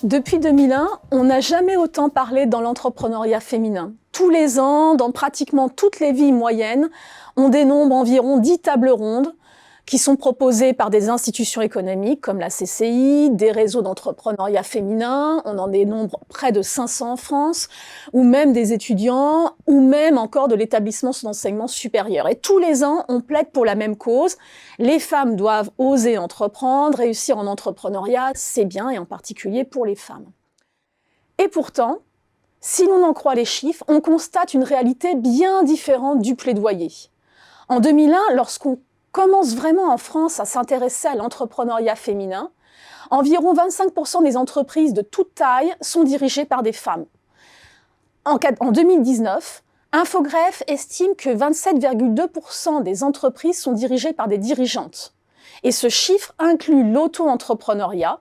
Depuis 2001, on n'a jamais autant parlé dans l'entrepreneuriat féminin. Tous les ans, dans pratiquement toutes les villes moyennes, on dénombre environ 10 tables rondes qui sont proposées par des institutions économiques comme la CCI, des réseaux d'entrepreneuriat féminin, on en dénombre près de 500 en France, ou même des étudiants, ou même encore de l'établissement d'enseignement supérieur. Et tous les ans, on plaide pour la même cause. Les femmes doivent oser entreprendre, réussir en entrepreneuriat, c'est bien, et en particulier pour les femmes. Et pourtant, si l'on en croit les chiffres, on constate une réalité bien différente du plaidoyer. En 2001, lorsqu'on commence vraiment en France à s'intéresser à l'entrepreneuriat féminin, environ 25% des entreprises de toute taille sont dirigées par des femmes. En 2019, Infogreffe estime que 27,2% des entreprises sont dirigées par des dirigeantes. Et ce chiffre inclut l'auto-entrepreneuriat.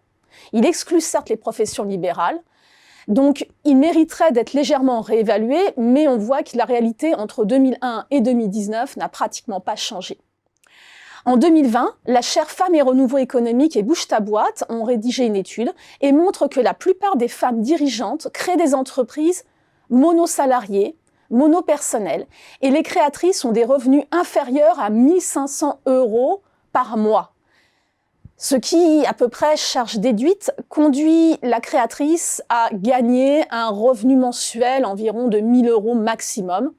Il exclut certes les professions libérales. Donc, il mériterait d'être légèrement réévalué, mais on voit que la réalité entre 2001 et 2019 n'a pratiquement pas changé. En 2020, la chaire Femmes et Renouveau économique et Bouge ta boîte ont rédigé une étude et montrent que la plupart des femmes dirigeantes créent des entreprises monosalariées, monopersonnelles, et les créatrices ont des revenus inférieurs à 1 500 € par mois. Ce qui, à peu près, charge déduite, conduit la créatrice à gagner un revenu mensuel environ de 1 000 € maximum.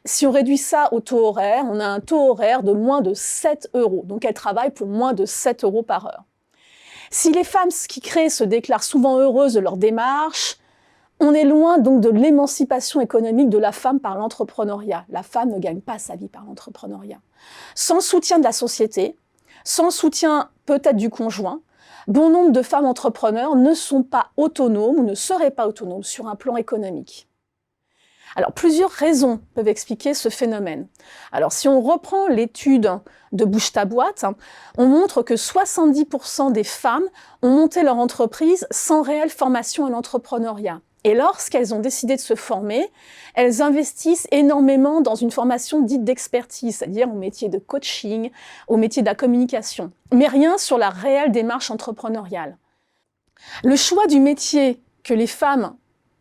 Si on réduit ça au taux horaire, on a un taux horaire de moins de 7 €. Donc elles travaillent pour moins de 7 € par heure. Si les femmes qui créent se déclarent souvent heureuses de leur démarche, on est loin donc de l'émancipation économique de la femme par l'entrepreneuriat. La femme ne gagne pas sa vie par l'entrepreneuriat. Sans soutien de la société, sans soutien peut-être du conjoint, bon nombre de femmes entrepreneurs ne sont pas autonomes ou ne seraient pas autonomes sur un plan économique. Alors, plusieurs raisons peuvent expliquer ce phénomène. Alors, si on reprend l'étude de Bouge ta boîte, on montre que 70% des femmes ont monté leur entreprise sans réelle formation à l'entrepreneuriat. Et lorsqu'elles ont décidé de se former, elles investissent énormément dans une formation dite d'expertise, c'est-à-dire au métier de coaching, au métier de la communication, mais rien sur la réelle démarche entrepreneuriale. Le choix du métier que les femmes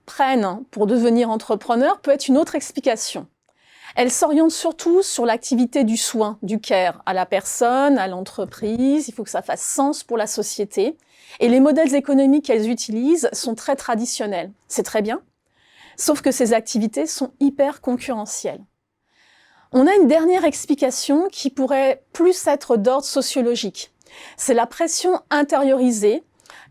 prennent pour devenir entrepreneurs peut être une autre explication. Elles s'orientent surtout sur l'activité du soin, du care, à la personne, à l'entreprise, il faut que ça fasse sens pour la société. Et les modèles économiques qu'elles utilisent sont très traditionnels. C'est très bien, sauf que ces activités sont hyper concurrentielles. On a une dernière explication qui pourrait plus être d'ordre sociologique. C'est la pression intériorisée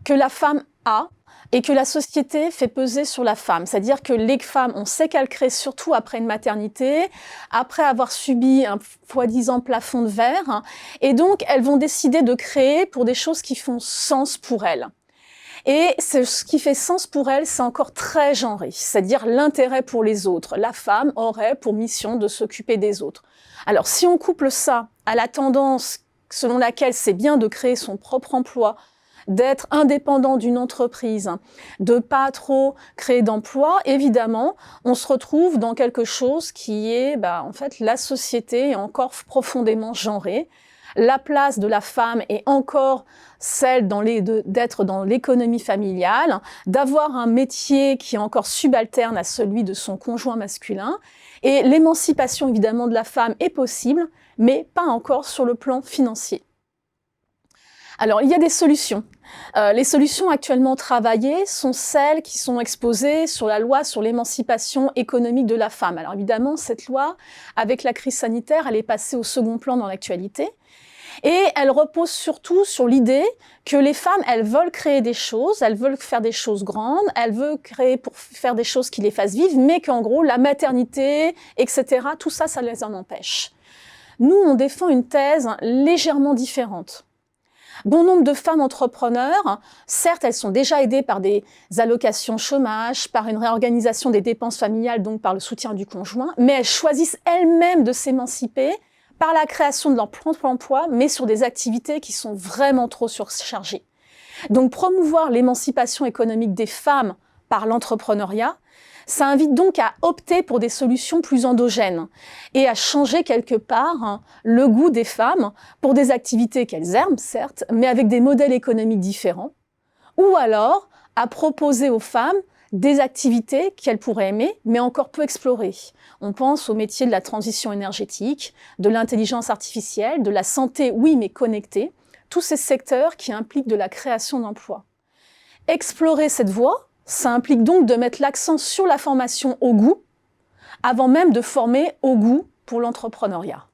que la femme a et que la société fait peser sur la femme. C'est-à-dire que les femmes, on sait qu'elles créent surtout après une maternité, après avoir subi un soi-disant plafond de verre, et donc elles vont décider de créer pour des choses qui font sens pour elles. Et ce qui fait sens pour elles, c'est encore très genré, c'est-à-dire l'intérêt pour les autres. La femme aurait pour mission de s'occuper des autres. Alors si on couple ça à la tendance selon laquelle c'est bien de créer son propre emploi, d'être indépendant d'une entreprise, de pas trop créer d'emplois, évidemment, on se retrouve dans quelque chose qui est, en fait, la société est encore profondément genrée. La place de la femme est encore celle d'être dans l'économie familiale, d'avoir un métier qui est encore subalterne à celui de son conjoint masculin. Et l'émancipation, évidemment, de la femme est possible, mais pas encore sur le plan financier. Alors, il y a des solutions. Les solutions actuellement travaillées sont celles qui sont exposées sur la loi sur l'émancipation économique de la femme. Alors évidemment, cette loi, avec la crise sanitaire, elle est passée au second plan dans l'actualité. Et elle repose surtout sur l'idée que les femmes, elles veulent créer des choses, elles veulent faire des choses grandes, elles veulent créer pour faire des choses qui les fassent vivre, mais qu'en gros, la maternité, etc., tout ça, ça les en empêche. Nous, on défend une thèse légèrement différente. Bon nombre de femmes entrepreneurs, certes, elles sont déjà aidées par des allocations chômage, par une réorganisation des dépenses familiales, donc par le soutien du conjoint, mais elles choisissent elles-mêmes de s'émanciper par la création de leur propre emploi, mais sur des activités qui sont vraiment trop surchargées. Donc promouvoir l'émancipation économique des femmes par l'entrepreneuriat, ça invite donc à opter pour des solutions plus endogènes et à changer quelque part le goût des femmes pour des activités qu'elles aiment, certes, mais avec des modèles économiques différents, ou alors à proposer aux femmes des activités qu'elles pourraient aimer, mais encore peu explorées. On pense aux métiers de la transition énergétique, de l'intelligence artificielle, de la santé, oui, mais connectée, tous ces secteurs qui impliquent de la création d'emplois. Explorer cette voie, ça implique donc de mettre l'accent sur la formation au goût, avant même de former au goût pour l'entrepreneuriat.